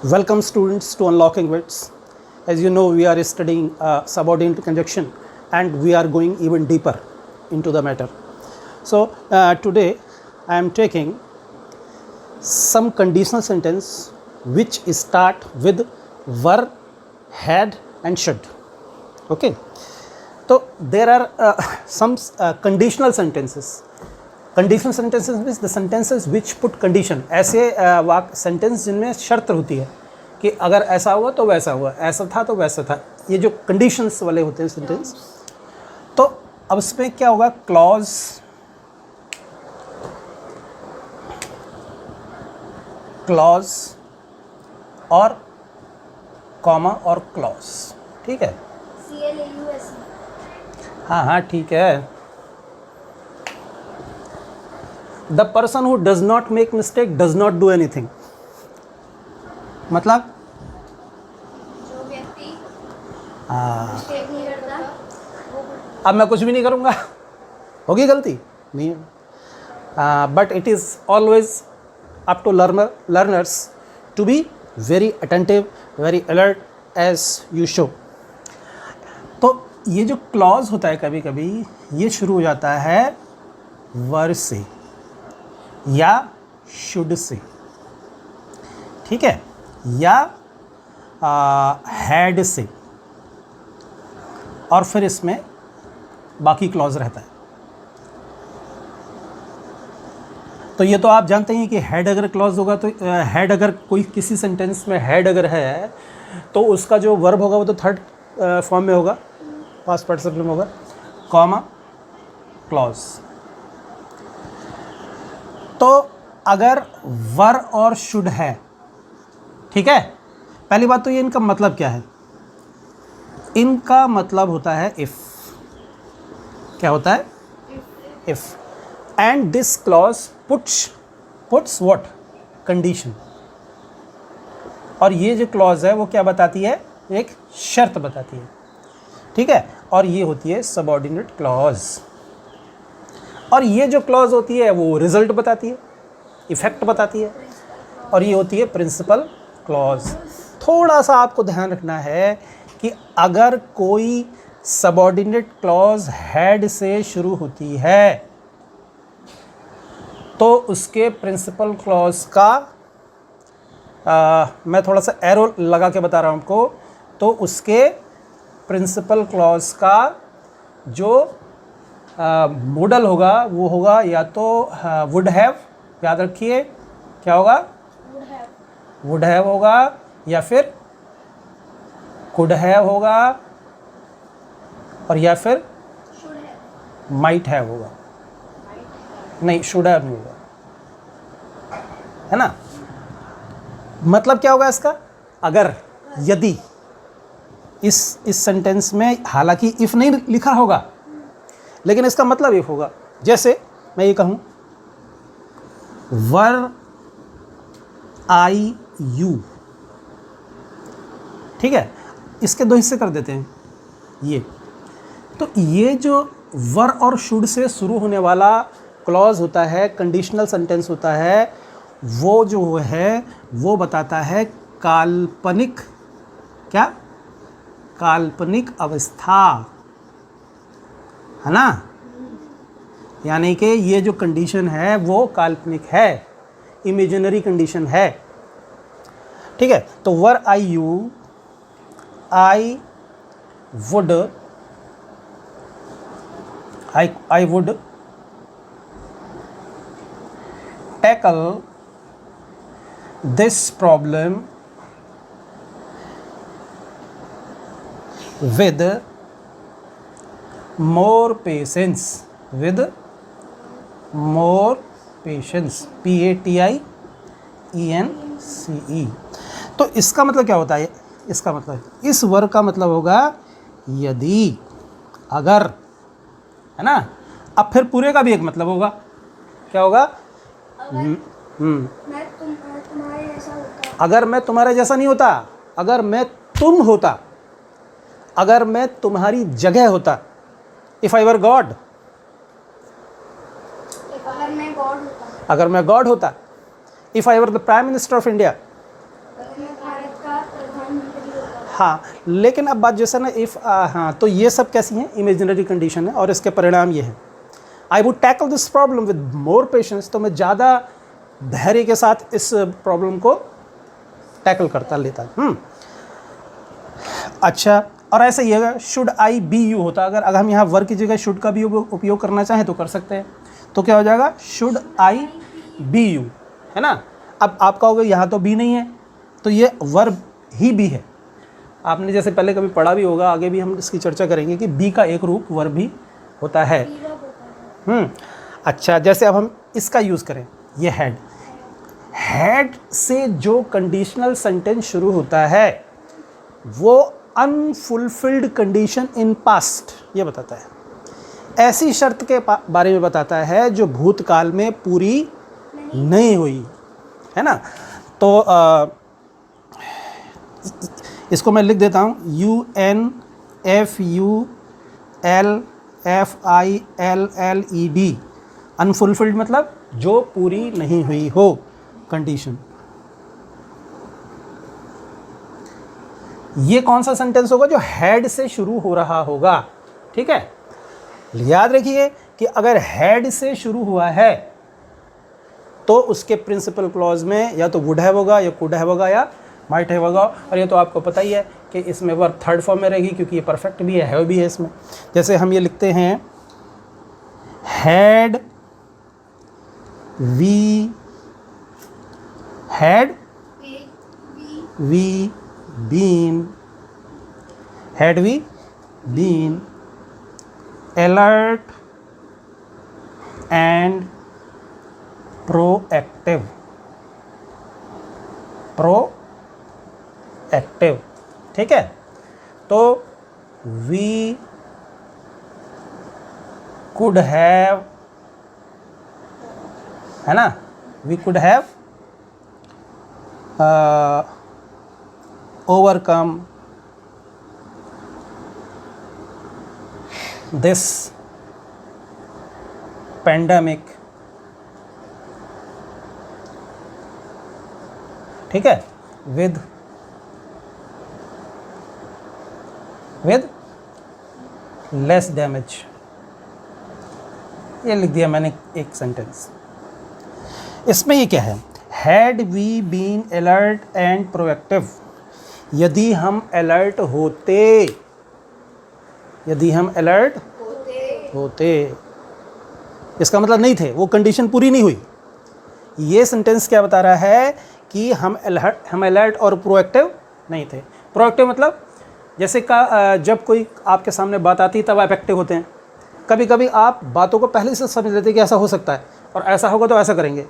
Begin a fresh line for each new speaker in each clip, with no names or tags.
Welcome students to Unlocking Wits. As you know, we are studying subordinate conjunction and we are going even deeper into the matter. So today I am taking some conditional sentence which start with were, had and should. Okay. So there are some conditional sentences. Conditional sentences means the sentences which put condition, ऐसे वाक sentence जिनमें शर्त होती है कि अगर ऐसा हुआ तो वैसा हुआ, ऐसा था तो वैसा था, ये जो कंडीशंस वाले होते हैं सेंटेंस. तो अब इसमें क्या होगा, क्लॉज, क्लॉज और कॉमा और क्लॉज. ठीक है, हाँ हाँ ठीक है. The person who does not make mistake does not do anything. मतलब
जो व्यक्ति
हाँ,
नहीं करता
अब मैं कुछ भी नहीं करूँगा, होगी गलती नहीं. But it is always up to learners to be very attentive, very alert as you show. तो ये जो क्लॉज होता है कभी कभी ये शुरू हो जाता है वर से या शुड से, ठीक है, या हैड से, और फिर इसमें बाकी क्लॉज रहता है. तो ये तो आप जानते हैं कि हेड अगर क्लॉज होगा तो हेड अगर कोई किसी सेंटेंस में हेड अगर है तो उसका जो वर्ब होगा वो तो थर्ड फॉर्म में होगा, पास्ट पार्टिसिपल में होगा, कॉमा क्लॉज. तो अगर वर और शुड है, ठीक है, पहली बात तो ये इनका मतलब क्या है. इनका मतलब होता है इफ. क्या होता है? If. And this clause puts what, condition. और ये जो क्लॉज है वो क्या बताती है, एक शर्त बताती है, ठीक है. और ये होती है सबऑर्डिनेट क्लॉज. और ये जो क्लॉज होती है वो रिजल्ट बताती है, इफेक्ट बताती है. और ये होती है प्रिंसिपल क्लॉज. थोड़ा सा आपको ध्यान रखना है कि अगर कोई सबऑर्डिनेट क्लॉज हैड से शुरू होती है तो उसके प्रिंसिपल क्लॉज का मैं थोड़ा सा एरो लगा के बता रहा हूँ आपको. तो उसके प्रिंसिपल क्लॉज का जो मॉडल होगा वो होगा या तो वुड हैव, याद रखिए क्या होगा, वुड हैव होगा, या फिर कुड हैव होगा, और या फिर माइट हैव होगा. नहीं, शुड हैव नहीं होगा, है ना. मतलब क्या होगा इसका, अगर यदि इस सेंटेंस में हालांकि इफ नहीं लिखा होगा लेकिन इसका मतलब इफ होगा. जैसे मैं ये कहूँ वर आई यू, ठीक है, इसके दो हिस्से कर देते हैं ये. तो ये जो वर और शुड से शुरू होने वाला क्लॉज होता है, कंडीशनल सेंटेंस होता है, वो जो है वो बताता है काल्पनिक, क्या, काल्पनिक अवस्था, है ना. यानी कि ये जो कंडीशन है वो काल्पनिक है, इमेजिनरी कंडीशन है, ठीक है. तो were I you, I would, I would tackle this problem with more patience, with more patience, PATIENCE. तो इसका मतलब क्या होता है, इसका मतलब, इस वर्ग का मतलब होगा यदि, अगर, है ना. अब फिर पूरे का भी एक मतलब होगा, क्या होगा,
तुम्हारे जैसा होता,
अगर मैं तुम्हारे जैसा नहीं होता, अगर मैं तुम होता, अगर मैं तुम्हारी जगह होता. If I were God,
अगर मैं गॉड होता,
if I were the Prime Minister of India,
अगर मैं
हाँ, लेकिन अब बात जैसे ना इफ़, हाँ, तो ये सब कैसी हैं, इमेजिनरी कंडीशन है और इसके परिणाम ये हैं। आई would tackle this problem with more patience, तो मैं ज़्यादा धैर्य के साथ इस प्रॉब्लम को टैकल करता लेता। अच्छा, और ऐसा ही है, शुड आई बी यू होता, अगर हम यहाँ वर की जगह शुड का भी उपयोग करना चाहें तो कर सकते हैं। तो क्या हो जाएगा, शुड आई बी यू, है ना। अब आपका होगा यहाँ तो बी नहीं है, तो ये वर्ब ही बी है। आपने जैसे पहले कभी पढ़ा भी होगा, आगे भी हम इसकी चर्चा करेंगे कि बी का एक रूप वर्ब भी होता है। अच्छा, जैसे अब हम इसका यूज़ करें, ये हैड, हैड से जो कंडीशनल सेंटेंस शुरू होता है वो अनफुलफिल्ड कंडीशन इन पास्ट ये बताता है, ऐसी शर्त के बारे में बताता है जो भूतकाल में पूरी नहीं हुई, है ना। तो इसको मैं लिख देता हूँ, UNFULFILLED, अनफुलफिल्ड मतलब जो पूरी नहीं हुई हो कंडीशन। ये कौन सा सेंटेंस होगा, जो हैड से शुरू हो रहा होगा, ठीक है। याद रखिए कि अगर हैड से शुरू हुआ है तो उसके प्रिंसिपल क्लॉज में या तो वुड हैव होगा, या कुड हैव होगा, या माइट हैव होगा। और ये तो आपको पता ही है कि इसमें वर्ब थर्ड फॉर्म में रहेगी, क्योंकि ये परफेक्ट भी है, हैव भी है इसमें। जैसे हम ये लिखते हैं, had we been alert and proactive, ठीक है। तो we could have, है ना, we could have overcome this pandemic, ठीक है, with less damage। ये लिख दिया मैंने एक सेंटेंस। इसमें ये क्या है, had we been alert and proactive, यदि हम अलर्ट होते, इसका मतलब नहीं थे, वो कंडीशन पूरी नहीं हुई। ये सेंटेंस क्या बता रहा है कि हम अलर्ट और प्रोएक्टिव नहीं थे। प्रोएक्टिव मतलब जैसे जब कोई आपके सामने बात आती है तब आप एक्टिव होते हैं। कभी कभी आप बातों को पहले से समझ लेते हैं कि ऐसा हो सकता है और ऐसा होगा तो ऐसा करेंगे,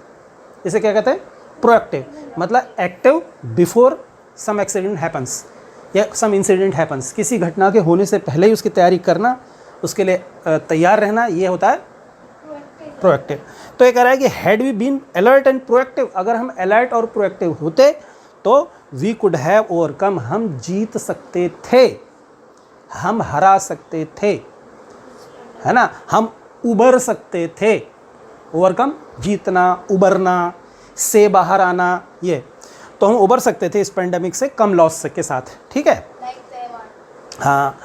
इसे क्या कहते हैं, प्रोएक्टिव। मतलब active before some accident happens या सम इंसिडेंट हैपन्स, किसी घटना के होने से पहले ही उसकी तैयारी करना, उसके लिए तैयार रहना, ये होता है प्रोएक्टिव। तो ये कह रहा है कि had we been alert and proactive, अगर हम अलर्ट और प्रोएक्टिव होते तो वी कुड हैव ओवरकम, हम जीत सकते थे, हम हरा सकते थे, है ना, हम उबर सकते थे। ओवरकम जीतना, उबरना, से बाहर आना, ये तो हम उबर सकते थे इस पेंडेमिक से कम लॉस के साथ, ठीक है। हाँ,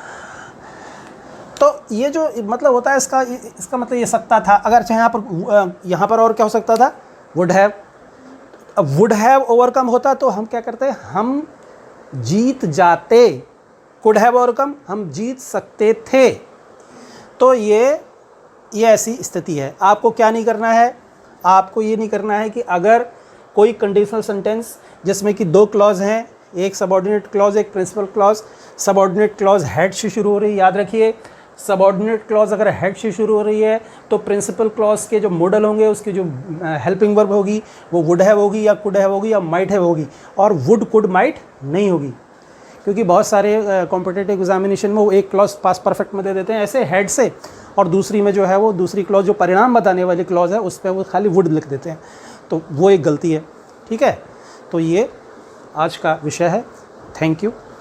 तो ये जो मतलब होता है इसका मतलब ये सकता था। अगर यहाँ पर और क्या हो सकता था, वुड हैव। अब वुड हैव ओवरकम होता तो हम क्या करते, हम जीत जाते। कुड हैव ओवरकम, हम जीत सकते थे। तो ये ऐसी स्थिति है। आपको क्या नहीं करना है, आपको ये नहीं करना है कि अगर कोई कंडीशनल सेंटेंस जिसमें कि दो क्लॉज हैं, एक सबऑर्डिनेट क्लॉज, एक principal clause. Subordinate clause had से शुरू हो रही है, याद रखिए। सबऑर्डिनेट क्लॉज अगर हेड से शुरू हो रही है तो प्रिंसिपल क्लॉज के जो मॉडल होंगे, उसकी जो हेल्पिंग वर्ब होगी वो वुड हैव होगी, या कुड हैव होगी, या माइट हैव होगी, और वुड कुड माइट नहीं होगी। क्योंकि बहुत सारे कॉम्पिटिटिव एग्जामिनेशन में वो एक क्लॉज पास परफेक्ट में दे देते हैं ऐसे हेड से, और दूसरी में जो है वो दूसरी क्लॉज जो परिणाम बताने वाली क्लॉज है उस पर वो खाली वुड लिख देते हैं, तो वो एक गलती है, ठीक है। तो ये आज का विषय है। Thank you.